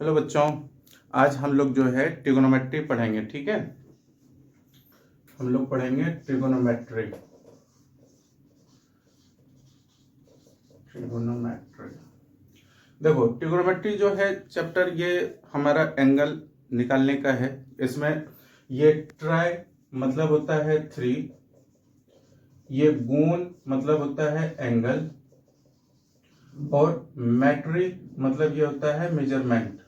Hello बच्चों, आज हम लोग जो है ट्रिगोनोमेट्री पढ़ेंगे। ठीक है, हम लोग पढ़ेंगे ट्रिगोनोमेट्री। देखो, ट्रिगोनोमेट्री जो है चैप्टर, ये हमारा एंगल निकालने का है। इसमें ये ट्राई मतलब होता है 3, ये गोन मतलब होता है एंगल, और मेट्री मतलब ये होता है मेजरमेंट।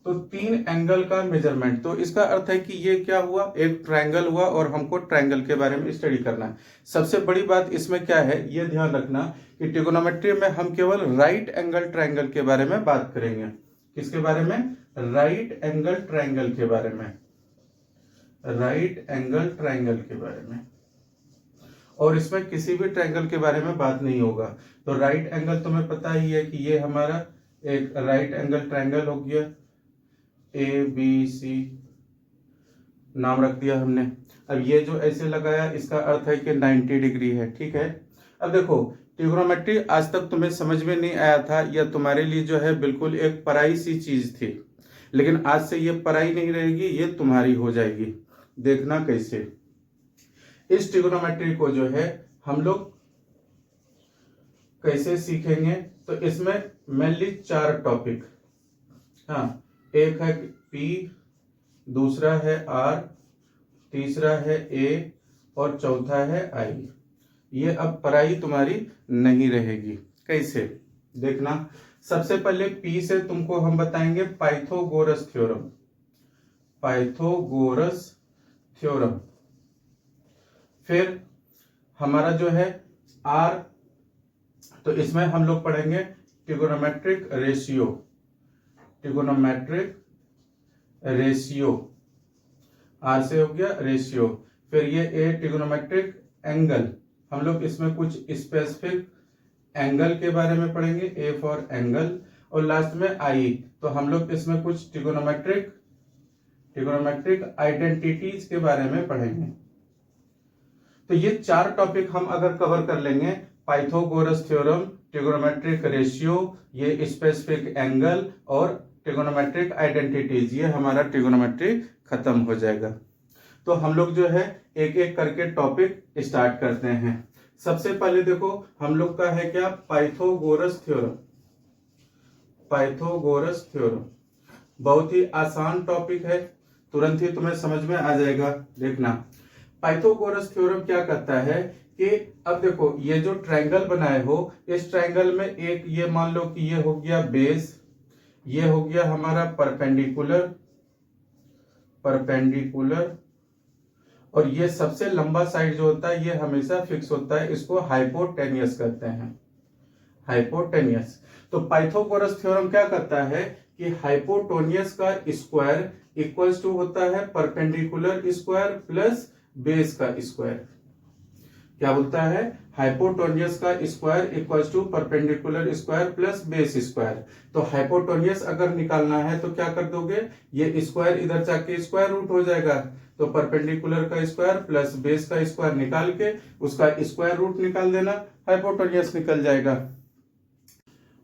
तो 3 एंगल का मेजरमेंट, तो इसका अर्थ है कि ये क्या हुआ, एक ट्रायंगल हुआ और हमको ट्रायंगल के बारे में स्टडी करना है। सबसे बड़ी बात इसमें क्या है, ये ध्यान रखना कि ट्रिगोनोमेट्री में हम केवल राइट एंगल ट्रायंगल के बारे में बात करेंगे। किसके बारे में? राइट एंगल ट्रायंगल के बारे में, राइट एंगल ट्रायंगल के बारे में। और इसमें किसी भी ट्रायंगल के बारे में बात नहीं होगा। तो राइट एंगल तुम्हें पता ही है कि ये हमारा एक राइट एंगल ट्रायंगल हो गया, ABC नाम रख दिया हमने। अब ये जो ऐसे लगाया, इसका अर्थ है कि 90 डिग्री है। ठीक है, अब देखो, ट्रिगोनोमेट्री आज तक तुम्हें समझ में नहीं आया था, या तुम्हारे लिए जो है बिल्कुल एक पराई सी चीज थी, लेकिन आज से ये पराई नहीं रहेगी, ये तुम्हारी हो जाएगी। देखना कैसे। इस ट्रिगोनोमेट्री को जो है हम लोग कैसे सीखेंगे, तो इसमें मेनली 4 टॉपिक। हाँ, एक है P, दूसरा है R, तीसरा है A और चौथा है I। ये अब पढ़ाई तुम्हारी नहीं रहेगी। कैसे? देखना, सबसे पहले P से तुमको हम बताएंगे पाइथागोरस थ्योरम, पाइथागोरस थ्योरम। फिर हमारा जो है R, तो इसमें हम लोग पढ़ेंगे trigonometric ratio, trigonometric ratio, R से हो गया रेशियो। फिर ये ए ट्रिगोनोमेट्रिक एंगल, हम लोग इसमें कुछ स्पेसिफिक एंगल के बारे में पढ़ेंगे, ए फॉर एंगल। और लास्ट में आई, तो हम लोग इसमें कुछ ट्रिगोनोमेट्रिक आइडेंटिटीज के बारे में पढ़ेंगे। तो ये 4 टॉपिक हम अगर कवर कर लेंगे, पाइथागोरस थ्योरम, ट्रिगोनोमेट्रिक रेशियो, ये स्पेसिफिक एंगल और ट्रिगोनोमेट्रिक आइडेंटिटीज, ये हमारा ट्रिगोनोमेट्री खत्म हो जाएगा। तो हम लोग जो है एक एक करके टॉपिक स्टार्ट करते हैं। सबसे पहले देखो, हम लोग का है क्या, पाइथागोरस थ्योरम। पाइथागोरस थ्योरम बहुत ही आसान टॉपिक है, तुरंत ही तुम्हें समझ में आ जाएगा। देखना, पाइथागोरस थ्योरम क्या कहता है कि अब देखो, ये जो ट्रायंगल बनाए हो, इस ट्रायंगल में एक ये मान लो कि ये हो गया बेस, ये हो गया हमारा परपेंडिकुलर, परपेंडिकुलर, और ये सबसे लंबा साइड जो होता है ये हमेशा फिक्स होता है, इसको हाइपोटेनियस कहते हैं, हाइपोटेनियस। तो पाइथागोरस थ्योरम क्या कहता है कि हाइपोटेनियस का स्क्वायर इक्वल्स टू होता है परपेंडिकुलर स्क्वायर प्लस बेस का स्क्वायर। क्या बोलता है? हाइपोटेनियस का square equals to perpendicular square plus base square. तो हाइपोटेनियस अगर निकालना है तो क्या कर दोगे, ये स्क्वायर इधर जाके स्क्वायर रूट हो जाएगा, तो परपेंडिकुलर का स्क्वायर प्लस बेस का स्क्वायर निकाल के उसका स्क्वायर रूट निकाल देना, हाइपोटेनियस निकल जाएगा।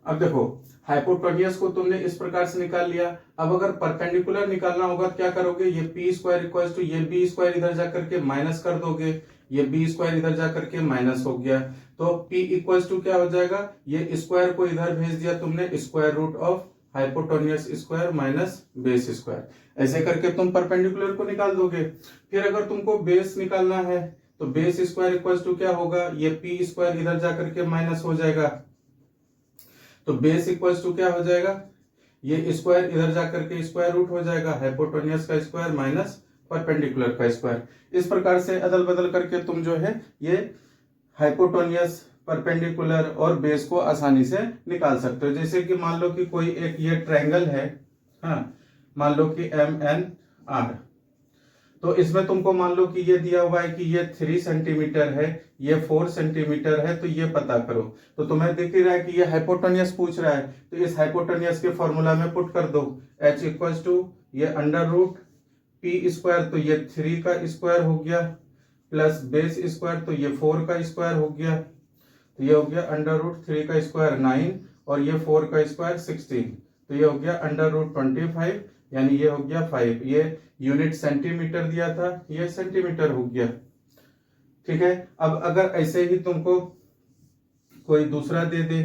अब देखो, हाइपोटेनियस को तुमने इस प्रकार से निकाल लिया। अब अगर परपेंडिकुलर निकालना होगा क्या करोगे, ये पी स्क्वायर इक्वल्स टू ये बी स्क्वायर इधर जाकर के माइनस कर दोगे, ये बी स्क्वायर इधर जाकर के माइनस हो गया, तो पी इक्वल्स टू क्या हो जाएगा, ये स्क्वायर को इधर भेज दिया तुमने, square root of hypotenuse square minus base square. ऐसे करके तुम परपेंडिकुलर को निकाल दोगे। फिर अगर तुमको बेस निकालना है तो बेस स्क्वायर इक्वल्स टू क्या होगा, ये पी स्क्वायर इधर जाकर के माइनस हो जाएगा, तो बेस इक्वल्स टू क्या हो जाएगा, ये स्क्वायर इधर जाकर के स्क्वायर रूट हो जाएगा, हाइपोटेनियस का स्क्वायर माइनस परपेंडिकुलर का स्क्वायर। इस प्रकार से अदल बदल करके तुम जो है ये हाइपोटेनियस, परपेंडिकुलर और बेस को आसानी से निकाल सकते हो। जैसे कि मान लो कि कोई एक ये ट्रायंगल है, हाँ, मान लो कि MNR, तो इसमें तुमको मान लो कि ये दिया हुआ है कि ये 3 सेंटीमीटर है, ये 4 सेंटीमीटर है, तो ये पता करो। तो तुम्हें दिख ही रहा है कि ये हाइपोटेनियस पूछ रहा है, तो इस हाइपोटेनियस के फॉर्मूला में पुट कर दो, H इक्वल्स टू ये अंडर रूट पी स्क्वायर, तो ये 3 का स्क्वायर हो गया, प्लस बेस स्क्वायर, तो ये 4 का स्क्वायर हो गया, तो ये हो गया अंडर रूट 3 का स्क्वायर 9, और ये 4 का स्क्वायर 16, तो ये हो गया √25, यानी ये हो गया 5। ये यूनिट सेंटीमीटर दिया था, ये सेंटीमीटर हो गया। ठीक है, अब अगर ऐसे ही तुमको कोई दूसरा दे दे,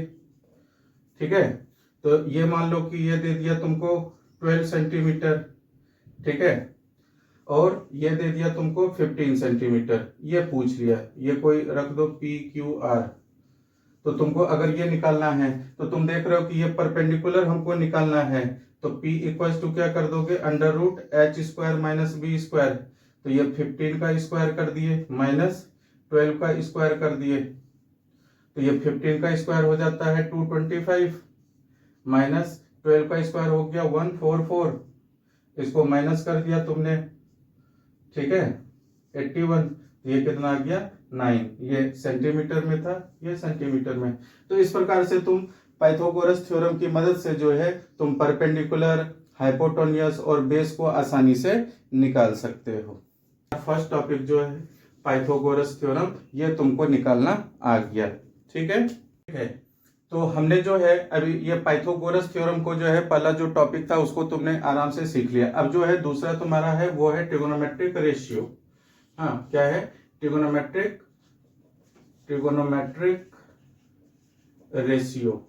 ठीक है, तो ये मान लो कि ये दे दिया तुमको 12 सेंटीमीटर, ठीक है, और ये दे दिया तुमको 15 सेंटीमीटर, ये पूछ लिया, ये कोई रख दो PQR। तो तुमको अगर ये निकालना है तो तुम देख रहे हो कि ये परपेंडिकुलर हमको निकालना है, तो P इक्वल्स टू क्या कर दोगे, √h² माइनस b स्क्वायर, तो ये 15 का स्क्वायर कर दिए माइनस 12 का स्क्वायर कर दिए, तो ये 15 का स्क्वायर हो जाता है 225 माइनस 12 का स्क्वायर हो गया 144, इसको माइनस कर दिया तुमने, ठीक है, 81, ये कितना आ गया 9, ये सेंटीमीटर में था, ये सेंटीमीटर में। तो इस प्रकार से तुम पाइथागोरस थ्योरम की मदद से जो है तुम परपेंडिकुलर, हाइपोटेन्यूस और बेस को आसानी से निकाल सकते हो। फर्स्ट टॉपिक जो है पाइथागोरस थ्योरम, ये तुमको निकालना आ गया, ठीक है। ठीक है, तो हमने जो है अभी ये पाइथागोरस थ्योरम को जो है पहला जो टॉपिक था उसको तुमने आराम से सीख लिया। अब जो है दूसरा तुम्हारा है वो है ट्रिगोनोमेट्रिक रेशियो। हाँ, क्या है, ट्रिगोनोमेट्रिक रेशियो।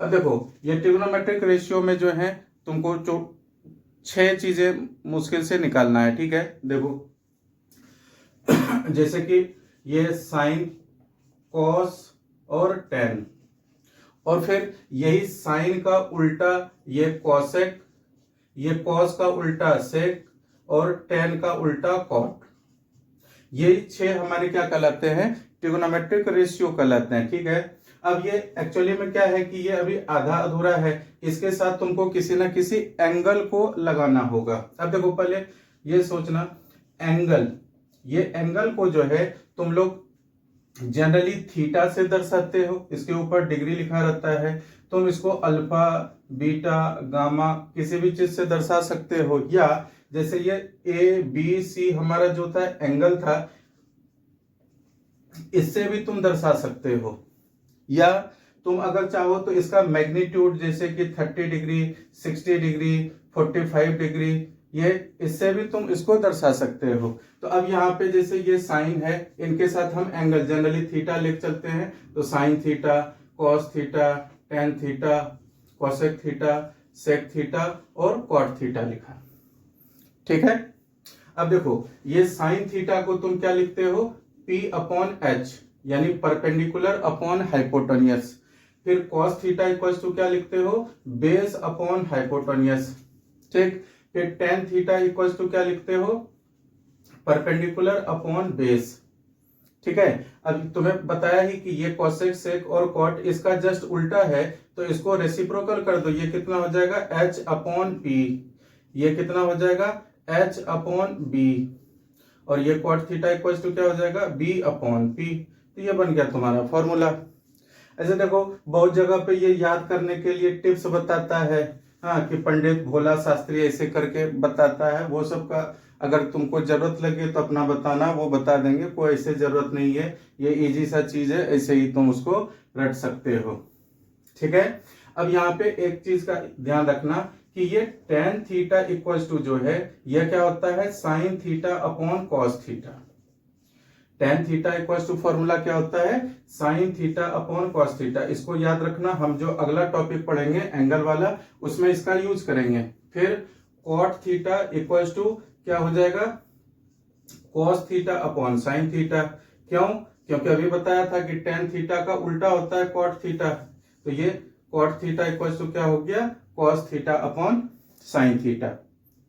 अब देखो ये ट्रिगोनोमेट्रिक रेशियो में जो है तुमको जो 6 चीजें मुश्किल से निकालना है, ठीक है। देखो जैसे कि ये साइन, कॉस और टेन, और फिर यही साइन का उल्टा ये कॉसेक, ये कॉस का उल्टा सेक और टेन का उल्टा कॉट। ये 6 हमारे क्या कहलाते हैं, ट्रिगोनोमेट्रिक रेशियो कहलाते हैं, ठीक है। अब ये एक्चुअली में क्या है कि ये अभी आधा अधूरा है, इसके साथ तुमको किसी ना किसी एंगल को लगाना होगा। अब देखो पहले ये सोचना, एंगल, ये एंगल को जो है तुम लोग जनरली थीटा से दर्शाते हो, इसके ऊपर डिग्री लिखा रहता है, तुम इसको अल्फा, बीटा, गामा किसी भी चीज से दर्शा सकते हो, या जैसे ये ABC हमारा जो था एंगल था, इससे भी तुम दर्शा सकते हो, या तुम अगर चाहो तो इसका मैग्नीट्यूड जैसे कि 30 डिग्री, 60 डिग्री, 45 डिग्री, ये इससे भी तुम इसको दर्शा सकते हो। तो अब यहाँ पे जैसे ये साइन है, इनके साथ हम एंगल जनरली थीटा लिख चलते हैं, तो sine theta, cos theta, tan theta, cosec theta, sec theta और कॉट थीटा लिखा, ठीक है। अब देखो ये साइन थीटा को तुम क्या लिखते हो, P/H, यानी परपेंडिकुलर अपॉन हाइपोटेन्यूस। फिर कॉस थीटा इक्वल्स टू क्या लिखते हो, बेस अपॉन हाइपोटेन्यूस, ठीक। फिर टेन थीटा इक्वल्स टू क्या लिखते हो, परपेंडिकुलर अपॉन बेस, ठीक है। अब तुम्हें बताया ही कि ये कोसेक, सेक और कॉट इसका जस्ट उल्टा है, तो इसको रेसिप्रोकल कर दो, ये कितना हो जाएगा H/P, ये कितना हो जाएगा H/B, और ये कॉट थीटा इक्वल्स टू क्या हो जाएगा B/P। तो ये बन गया तुम्हारा फॉर्मूला। ऐसे देखो बहुत जगह पे ये याद करने के लिए टिप्स बताता है, हाँ, कि पंडित भोला शास्त्री ऐसे करके बताता है, वो सब का अगर तुमको जरूरत लगे तो अपना बताना, वो बता देंगे, कोई ऐसे जरूरत नहीं है, ये इजी सा चीज है, ऐसे ही तुम उसको रट सकते हो, ठीक है। अब यहाँ पे एक चीज का ध्यान रखना कि ये टेन थीटा इक्वल्स टू जो है ये क्या होता है, sine theta upon cos theta. Tan theta equals to formula क्या होता है, sine theta upon cos theta. इसको याद रखना, हम जो अगला टॉपिक पढ़ेंगे एंगल वाला उसमें इसका यूज करेंगे। फिर कॉट थीटा इक्वल्स टू क्या हो जाएगा, cos theta upon sine theta. क्यों, क्योंकि अभी बताया था कि टेन थीटा का उल्टा होता है कॉट थीटा, तो ये कॉट थीटा इक्वल्स टू क्या हो गया, cos theta upon sine theta,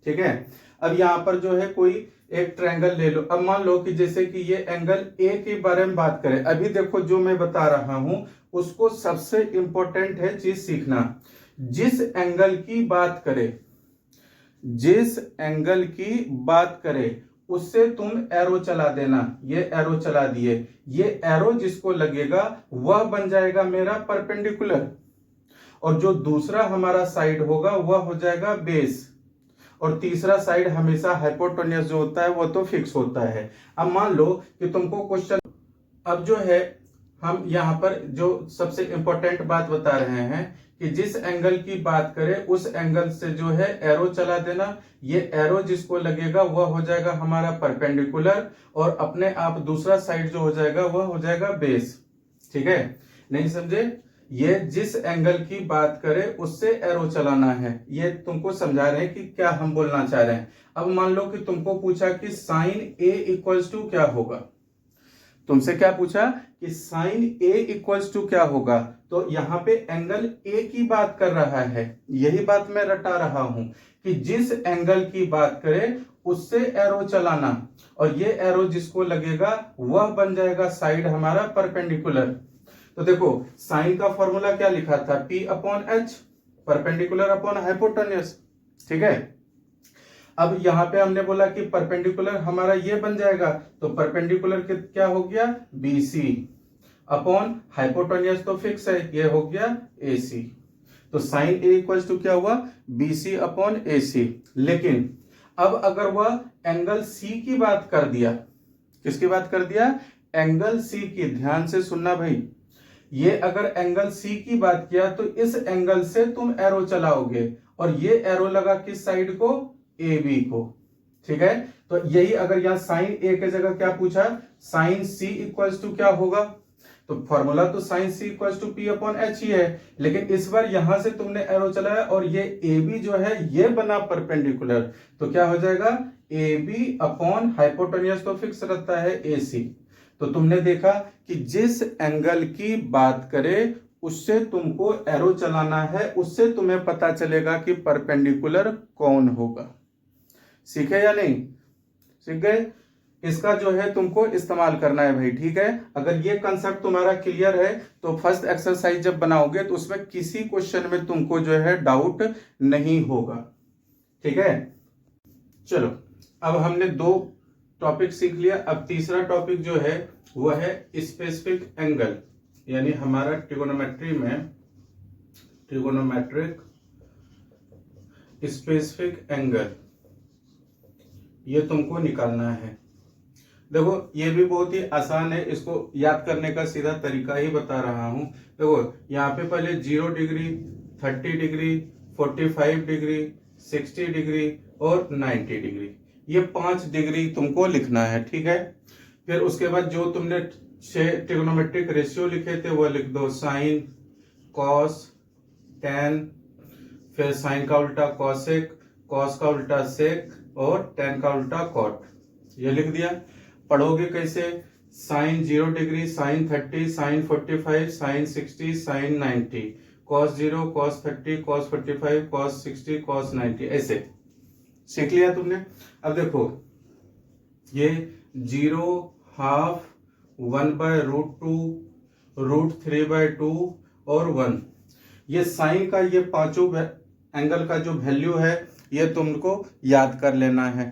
ठीक है। अब यहाँ पर जो है कोई एक ट्रायंगल ले लो। अब मान लो कि जैसे कि ये एंगल ए के बारे में बात करें, अभी देखो जो मैं बता रहा हूं उसको सबसे इंपॉर्टेंट है चीज सीखना। जिस एंगल की बात करे, जिस एंगल की बात करे उससे तुम एरो चला देना, ये एरो चला दिए, ये एरो जिसको लगेगा वह बन जाएगा मेरा परपेंडिकुलर, और जो दूसरा हमारा साइड होगा वह हो जाएगा बेस, और तीसरा साइड हमेशा हाइपोटेन्यूस जो होता है वो तो फिक्स होता है। अब मान लो कि तुमको क्वेश्चन, अब जो है हम यहाँ पर जो सबसे इंपॉर्टेंट बात बता रहे हैं कि जिस एंगल की बात करें उस एंगल से जो है एरो चला देना। ये एरो जिसको लगेगा वह हो जाएगा हमारा परपेंडिकुलर, और अपने आप दूसरा साइड जो हो जाएगा वह हो जाएगा बेस। ठीक है, नहीं समझे? ये जिस एंगल की बात करें उससे एरो चलाना है, ये तुमको समझा रहे हैं कि क्या हम बोलना चाह रहे हैं। अब मान लो कि तुमको पूछा कि साइन ए इक्वल्स टू क्या होगा, तुमसे क्या पूछा कि साइन ए इक्वल्स टू क्या होगा, तो यहाँ पे एंगल ए की बात कर रहा है। यही बात मैं रटा रहा हूं कि जिस एंगल की बात करें उससे एरो चलाना, और ये एरो जिसको लगेगा वह बन जाएगा साइड हमारा परपेंडिकुलर। तो देखो साइन का फॉर्मूला क्या लिखा था, P upon H, perpendicular upon hypotenuse. ठीक है, अब यहां पे हमने बोला कि परपेंडिकुलर हमारा ये बन जाएगा, तो परपेंडिकुलर क्या हो गया, BC अपॉन हाइपोटेन्यूस तो फिक्स है, ये हो गया AC। तो साइन A इक्वल्स टू क्या हुआ, BC अपॉन AC। लेकिन अब अगर वह एंगल C की बात कर दिया, किसकी बात कर दिया, एंगल C की, ध्यान से सुनना भाई, ये अगर एंगल C की बात किया तो इस एंगल से तुम एरो चलाओगे, और ये एरो लगा किस साइड को, AB को। ठीक है, तो यही अगर यहाँ साइन A की जगह क्या पूछा, साइन C इक्वल्स टू क्या होगा, तो फॉर्मूला तो sine C equals to P upon H ही है, लेकिन इस बार यहां से तुमने एरो चलाया और ये AB जो है ये बना परपेंडिकुलर, तो क्या हो जाएगा, AB अपॉन हाइपोटेन्यूस तो फिक्स रहता है AC। तो तुमने देखा कि जिस एंगल की बात करे उससे तुमको एरो चलाना है, उससे तुम्हें पता चलेगा कि परपेंडिकुलर कौन होगा। सीखे या नहीं, सीख गए? इसका जो है तुमको इस्तेमाल करना है भाई। ठीक है, अगर ये कंसेप्ट तुम्हारा क्लियर है तो फर्स्ट एक्सरसाइज जब बनाओगे तो उसमें किसी क्वेश्चन में तुमको जो है डाउट नहीं होगा। ठीक है, चलो अब हमने 2 टॉपिक सीख लिया। अब तीसरा टॉपिक जो है वह है स्पेसिफिक एंगल, यानी हमारा ट्रिगोनोमेट्री में ट्रिगोनोमेट्रिक स्पेसिफिक एंगल, ये तुमको निकालना है। देखो ये भी बहुत ही आसान है, इसको याद करने का सीधा तरीका ही बता रहा हूं। देखो यहाँ पे पहले 0 डिग्री, 30 डिग्री, 45 डिग्री, 60 डिग्री और 90 डिग्री, ये 5 डिग्री तुमको लिखना है। ठीक है, फिर उसके बाद जो तुमने 6 ट्रिगोनोमेट्रिक रेशियो लिखे थे वो लिख दो, साइन, कॉस, टैन, फिर साइन का उल्टा कॉसेक, कॉस का उल्टा सेक और टैन का उल्टा कॉट, ये लिख दिया। पढ़ोगे कैसे, sine 0 degree, sine 30, sine 45, sine 60, sine 90, cos 0, cos 30, cos 45, cos 60, cos 90, ऐसे सीख लिया तुमने। अब देखो ये 0, हाफ, 1/√2, √3/2 और 1, ये साइन का ये पांचों एंगल का जो वैल्यू है ये तुमको याद कर लेना है।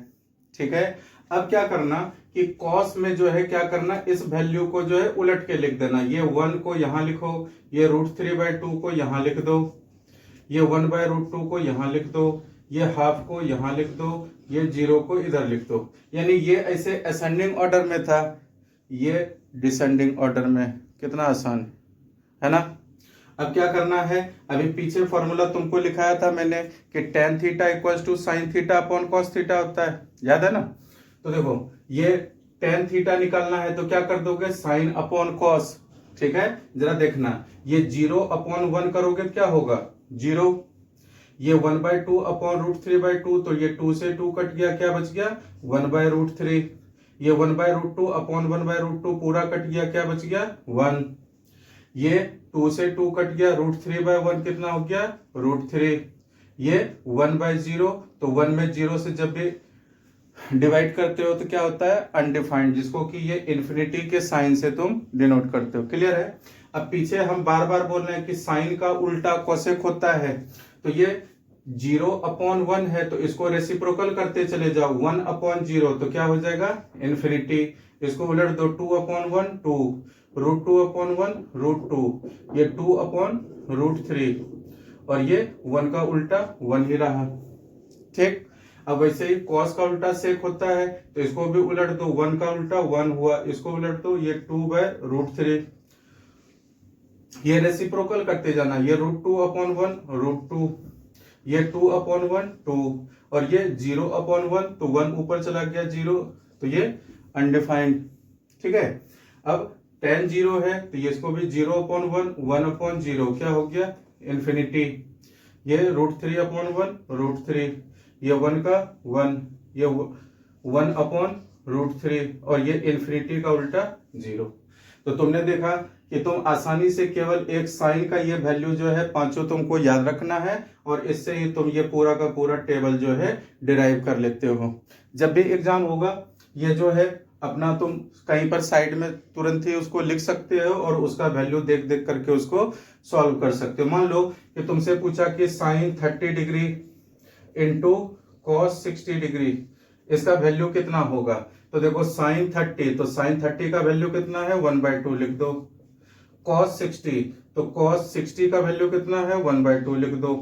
ठीक है, अब क्या करना कि कॉस में जो है क्या करना, इस वैल्यू को जो है उलट के लिख देना। ये 1 को यहां लिखो, ये √3/2 को यहां लिख दो, ये 1/√2 को यहां लिख दो, ये हाफ को यहां लिख दो, ये 0 को इधर लिख दो। यानी ये ऐसे असेंडिंग ऑर्डर में था, ये डिसेंडिंग ऑर्डर में। कितना आसान है ना। अब क्या करना है, अभी पीछे फॉर्मूला तुमको लिखाया था मैंने कि tan theta equals to sine theta upon cos theta होता है, याद है ना। तो देखो ये tan थीटा निकालना है तो क्या कर दोगे, साइन अपॉन कॉस। ठीक है, जरा देखना, ये 0 अपॉन 1 करोगे क्या होगा, 0। ये 1/2 अपॉन √3/2, तो ये 2 से 2 कट गया, क्या बच गया, 1/√3। ये 1/√2 अपॉन 1/√2 पूरा कट गया, क्या बच गया, 1। ये 2 से 2 कट गया, √3/1 कितना हो गया, √3। ये 1/0, तो 1 में 0 से जब भी डिवाइड करते हो तो क्या होता है, अनडिफाइंड, जिसको कि ये इन्फिनिटी के साइन से तुम डिनोट करते हो। क्लियर है। अब पीछे हम बार बार बोल रहे हैं कि साइन का उल्टा कोसेक होता है, तो ये 0/1 है तो इसको रेसिप्रोकल करते चले जाओ, 1/0 तो क्या हो जाएगा, इन्फिनिटी। इसको उलट दो, 2/1 2, √2/1 √2, ये 2/√3, और ये 1 का उल्टा 1 ही रहा। ठीक, अब वैसे ही कॉस का उल्टा सेक होता है तो इसको भी उलट दो, 1 का उल्टा 1 हुआ, इसको उलट दो, ये 2/√3, ये रेसिप्रोकल करते जाना, ये √2/1 √2, ये 2/1 2, और ये 0/1 तो 1 ऊपर चला गया 0, तो ये अनडिफाइंड। ठीक है, अब tan 0 है तो ये इसको भी 0/1 1/0 क्या हो गया इन्फिनिटी, ये √3/1 √3, ये 1 का 1, ये 1/√3, और ये इन्फिनिटी का उल्टा 0। तो तुमने देखा कि तुम आसानी से केवल एक साइन का ये वैल्यू जो है पांचों तुमको याद रखना है, और इससे ही तुम ये पूरा का पूरा टेबल जो है डिराइव कर लेते हो। जब भी एग्जाम होगा ये जो है अपना तुम कहीं पर साइड में तुरंत ही उसको लिख सकते हो और उसका वैल्यू देख देख करके उसको सॉल्व कर सकते हो। मान लो कि तुमसे पूछा कि sine 30 degree into cos 60 degree, इसका वैल्यू कितना होगा, तो देखो साइन 30, तो साइन 30 का वैल्यू कितना है 1/2 लिख दो, कॉस 60, तो कॉस 60 का वैल्यू कितना है 1/2 लिख दो,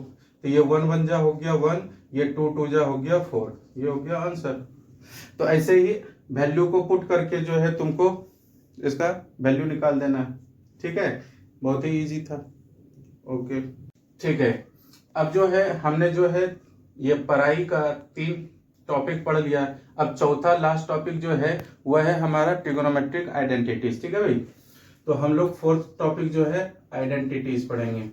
तो ये 1 1 जा हो गया 1, ये 2 2 जा हो गया 4, ये हो गया आंसर। तो ऐसे ही वैल्यू को पुट करके जो है तुमको इसका वैल्यू निकाल देना है। ठीक है, बहुत ही इजी था। ओके ठीक है, अब जो है हमने जो है ये पढ़ाई का 3 टॉपिक पढ़ लिया। अब चौथा लास्ट टॉपिक जो है वह है हमारा ट्रिगोनोमेट्रिक आइडेंटिटीज। ठीक है भाई, तो हम लोग 4th टॉपिक जो है आइडेंटिटीज पढ़ेंगे।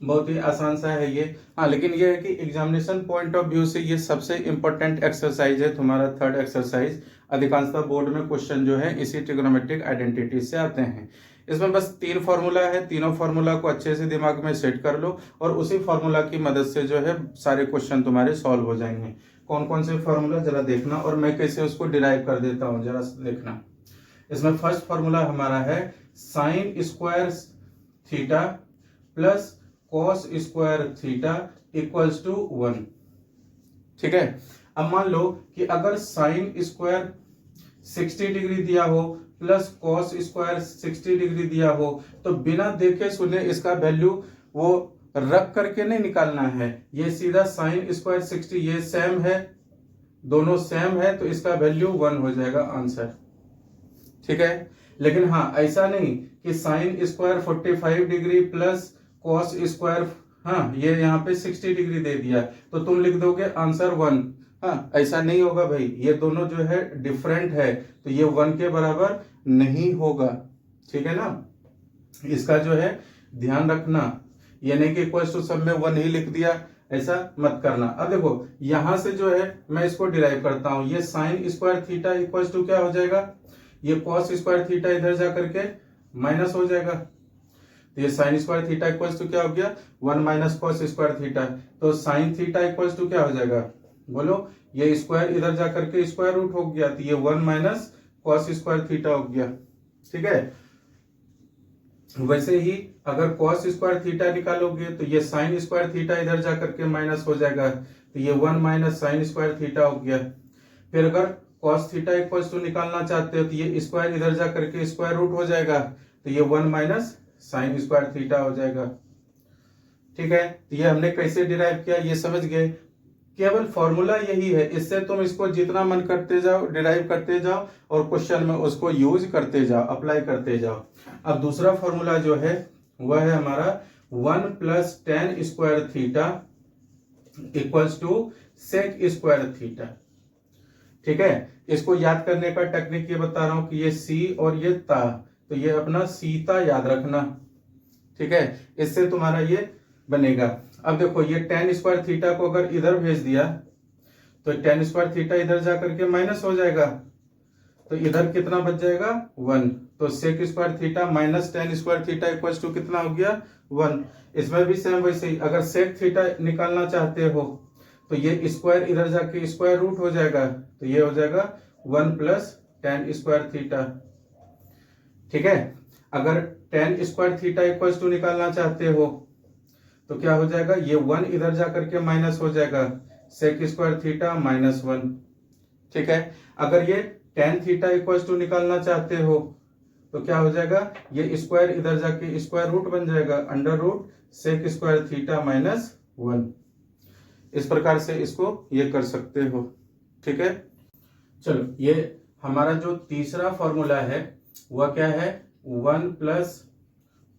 बहुत ही आसान सा है ये। हाँ, लेकिन ये है कि एग्जामिनेशन पॉइंट ऑफ व्यू से ये सबसे इंपॉर्टेंट एक्सरसाइज है, तुम्हारा 3rd एक्सरसाइज। अधिकांशतः बोर्ड में क्वेश्चन जो है इसी ट्रिगोनोमेट्रिक आइडेंटिटी से आते हैं। इसमें बस 3 फार्मूला है, तीनों फार्मूला को अच्छे से दिमाग में सेट कर लो और उसी फार्मूला की मदद से जो है सारे क्वेश्चन तुम्हारे सॉल्व हो जाएंगे। कौन कौन से फार्मूला जरा देखना, और मैं कैसे उसको डिराइव कर देता हूँ जरा देखना। इसमें फर्स्ट फार्मूला हमारा है sine square theta plus cos square theta equals to 1। ठीक है, अब मान लो कि अगर साइन स्क्वायर 60 डिग्री दिया हो प्लस कॉस स्क्वायर 60 डिग्री दिया हो, तो बिना देखे सुने इसका वैल्यू वो रख करके नहीं निकालना है, ये सीधा साइन स्क्वायर 60 ये सेम है, दोनों सेम है, तो इसका वैल्यू 1 हो जाएगा आंसर। ठीक है, लेकिन हाँ ऐसा नहीं कि sine square 45 degree plus cos square, हाँ ये यहाँ पे 60 डिग्री दे दिया तो तुम लिख दोगे आंसर 1। हाँ, ऐसा नहीं होगा भाई, ये दोनों जो है डिफरेंट है, तो ये 1 के बराबर नहीं होगा। ठीक है ना, इसका जो है ध्यान रखना, ये नहीं कि इक्वल्स टू सब में 1 ही लिख दिया, ऐसा मत करना। अब देखो यहां से जो है मैं इसको डिराइव करता हूं, ये sine square theta equals to क्या हो जाएगा, ये कॉस स्क्वायर थीटा इधर जा करके माइनस हो जाएगा, तो ये sine square theta equals to क्या हो गया 1 माइनस कॉस स्क्वायर थीटा, तो साइन थीटा इक्वल्स टू क्या हो जाएगा बोलो, ये स्क्वायर इधर जा करके स्क्वायर रूट हो गया, तो ये 1 माइनस कॉस स्क्वायर थीटा हो गया। ठीक है, वैसे ही अगर कॉस स्क्वायर थीटा निकालोगे तो ये साइन स्क्वायर थीटा इधर जा करके माइनस हो जाएगा, तो ये 1 माइनस साइन स्क्वायर थीटा हो गया। फिर अगर कॉस थीटा इक्वल्स टू निकालना चाहते हो तो ये स्क्वायर इधर जा करके स्क्वायर रूट हो जाएगा, तो ये 1 माइनस साइन स्क्वायर थीटा हो जाएगा। ठीक है, तो ये हमने कैसे डिराइव किया ये समझ गए, केवल फॉर्मूला यही है, इससे तुम इसको जितना मन करते जाओ डिराइव करते जाओ और क्वेश्चन में उसको यूज करते जाओ, अप्लाई करते जाओ। अब दूसरा फॉर्मूला जो है वह है हमारा 1 plus tan square theta equals to sec square theta. ठीक है, इसको याद करने का टेक्निक ये बता रहा हूं कि ये सी और ये ता, तो ये अपना सीता याद रखना। ठीक है, इससे तुम्हारा ये बनेगा। अब देखो ये टेन स्क्वायर थीटा को अगर इधर भेज दिया तो टेन स्क्वायर थीटा इधर जाकर के माइनस हो जाएगा, तो इधर कितना बच जाएगा 1, तो sec square theta minus tan square theta equal to कितना हो गया 1। इसमें भी सेम वैसे ही, अगर सेक थीटा निकालना चाहते हो तो ये स्क्वायर इधर जाके स्क्वायर रूट हो जाएगा, तो ये हो जाएगा 1 प्लस टेन स्क्वायर थीटा। ठीक है, अगर tan square theta equal to निकालना चाहते हो तो क्या हो जाएगा, ये 1 इधर जाकर के माइनस हो जाएगा, सेक स्क्वायर थीटा माइनस 1। ठीक है, अगर ये टेन थीटा इक्वल टू निकालना चाहते हो तो क्या हो जाएगा, ये स्क्वायर इधर जाके स्क्वायर रूट बन जाएगा, under root sec square theta minus 1। इस प्रकार से इसको ये कर सकते हो। ठीक है, चलो ये हमारा जो तीसरा फॉर्मूला है वह क्या है, 1 plus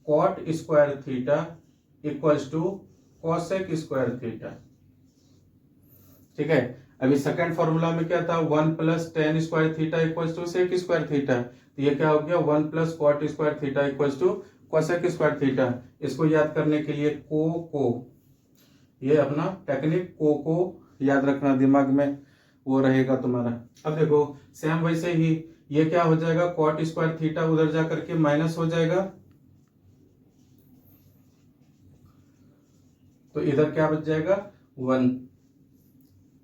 cot square theta equals to cosec square theta. ठीक है, अभी सेकंड फॉर्मूला में क्या था, 1 plus tan square theta equals to sec square theta, तो ये क्या हो गया 1 plus cot square theta equals to cosec square theta. इसको याद करने के लिए ये अपना टेक्निक को याद रखना, दिमाग में वो रहेगा तुम्हारा। अब देखो सेम वैसे ही ये क्या हो जाएगा, कॉट स्क्वायर थीटा उधर जा करके माइनस हो जाएगा, तो इधर क्या बच जाएगा 1।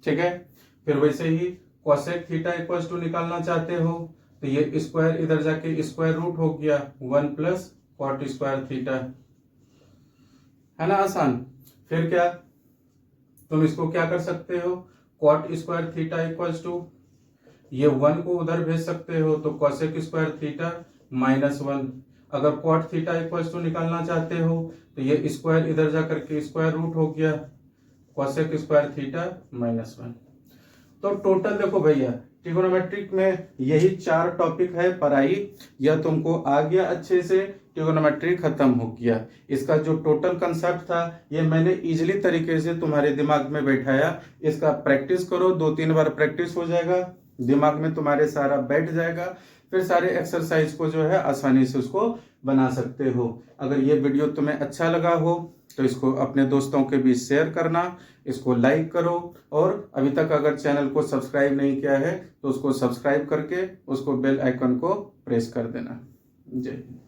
ठीक है, फिर वैसे ही कॉसेक थीटा इक्वल्स टू निकालना चाहते हो तो ये स्क्वायर इधर जाके स्क्वायर रूट हो गया 1 प्लस कॉट स्क्वायर थीटा, है ना आसान। फिर क्या तुम इसको क्या कर सकते हो, cot square theta equals to ये 1 को उधर भेज सकते हो तो कॉसेक स्क्वायर थीटा -1। अगर कॉट थीटा इक्वल्स टू निकालना चाहते हो तो ये स्क्वायर इधर जाकर के स्क्वायर रूट हो गया कॉसेक स्क्वायर थीटा -1। तो टोटल देखो भैया ट्रिगोनोमेट्रिक में यही 4 टॉपिक है पढ़ाई, यह तुमको आ गया अच्छे से, ट्रिगोनोमेट्री खत्म हो गया। इसका जो टोटल कंसेप्ट था ये मैंने इजीली तरीके से तुम्हारे दिमाग में बैठाया। इसका प्रैक्टिस करो, 2-3 बार प्रैक्टिस हो जाएगा, दिमाग में तुम्हारे सारा बैठ जाएगा, फिर सारे एक्सरसाइज को जो है आसानी से उसको बना सकते हो। अगर ये वीडियो तुम्हें अच्छा लगा हो तो इसको अपने दोस्तों के बीच शेयर करना, इसको लाइक करो, और अभी तक अगर चैनल को सब्सक्राइब नहीं किया है तो उसको सब्सक्राइब करके उसको बेल आइकन को प्रेस कर देना। जय हिंद।